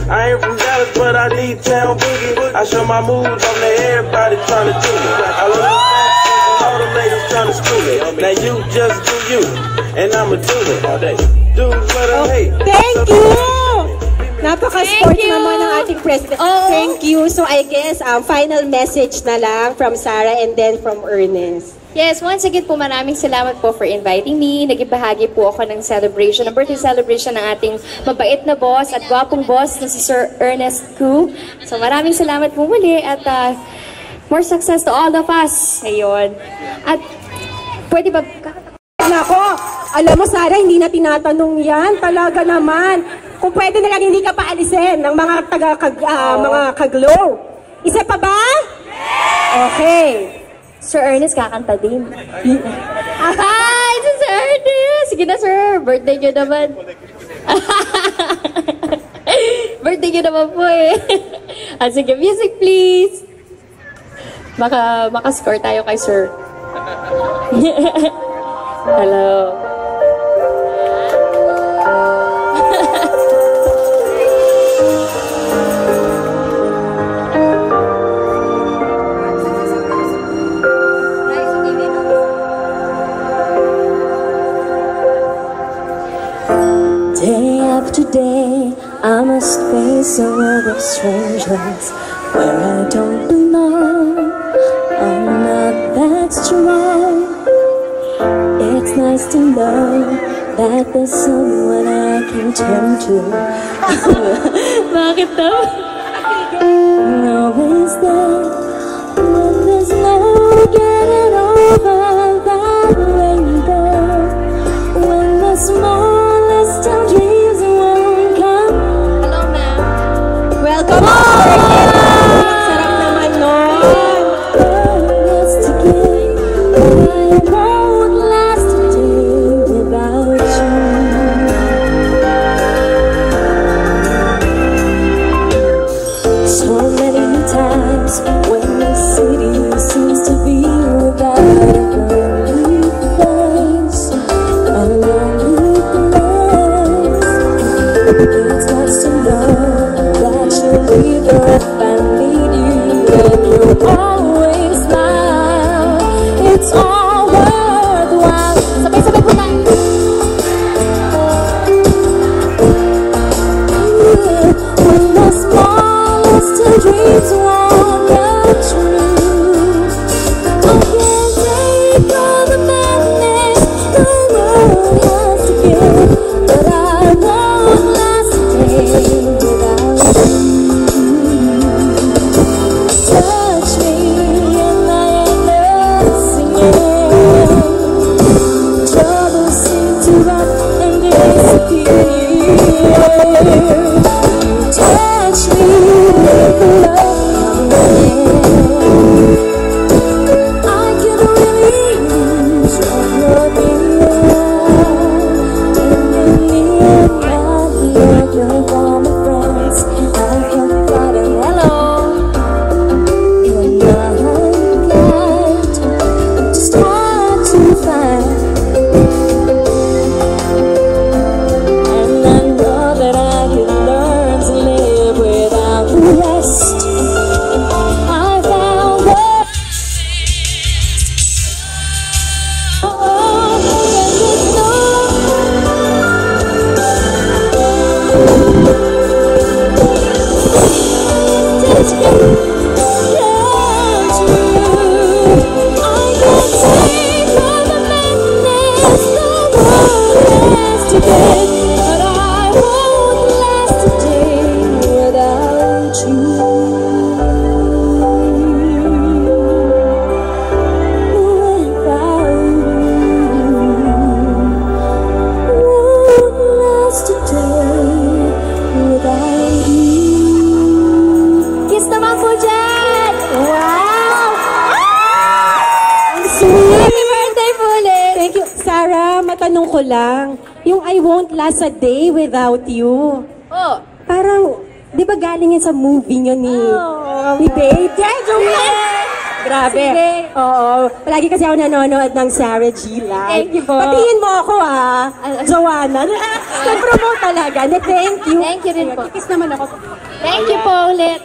I ain't from Dallas, but I need town boogie. I show my moves on to everybody trying to do me. I love all the ladies trying to screw me. Now you just do you, and I'ma do it all day. Do what I hate. Thank you! Napaka-sport naman ng ating president. Thank you. So I guess, final message na lang from Sarah and then from Ernest. Yes, once again po, maraming salamat po for inviting me. Nagibahagi po ako ng celebration, ng birthday celebration ng ating mabait na boss at gwapong boss na si Sir Ernest Koo. So maraming salamat po muli at more success to all of us. Ayun. At pwede ba... Nako, alam mo Sarah, hindi na tinatanong yan. Talaga naman. Kung pwede na lang hindi ka paalisin ng mga mga kaglow. Isa pa ba? Okay. Sir Ernest, kakanta din. Hi, Sir Ernest! Sige na, sir. Birthday nyo naman. Birthday nyo naman po eh. At sige, music please. Maka-score tayo kay sir. Hello. Day after day, I must face a world of strangers where I don't belong. I'm not that strong. It's nice to know that there's someone I can turn to. Bakit daw? Always there when there's no getting over that rainbow. When the smallest of dreams won't come. Hello, ma'am. Welcome on! Sarap naman nun. Yes, to give, but I won't last a day without you. So many times when the city seems to be without a lonely place, a lonely place. It's nice to know that you'll be there if I need you, and you'll always smile. It's all worthwhile. Sabay-sabay po tayo. When the smallest of dreams won't come true, I can't take all the madness the world has to give, but I won't last a day without you. Touch me and I ain't nursing it. Troubles seem to run and disappear. Touch me with the love coming in. I can really use your near. In your near, my dear, all my friends have forgotten. Hello. In my light, just hard to find. And I know that I can learn to live without the rest. I found the but I won't last a day without you. Without you, won't last a day without you. Kiss naman po dyan! Wow! Ang Happy sweet! birthday po ulit! Thank you. Sarah, matanong ko lang. Yung I won't last a day without you. Oh, Parang, di ba galing yan sa movie nyo ni Babe? Grabe. Sige. Oo. Palagi kasi ako nanonood ng Sarah G. Live. Thank you po. Patingin mo ako, Joanna. Promote talaga. Thank you. Thank you rin po. Kikis naman ako. Thank you po ulit.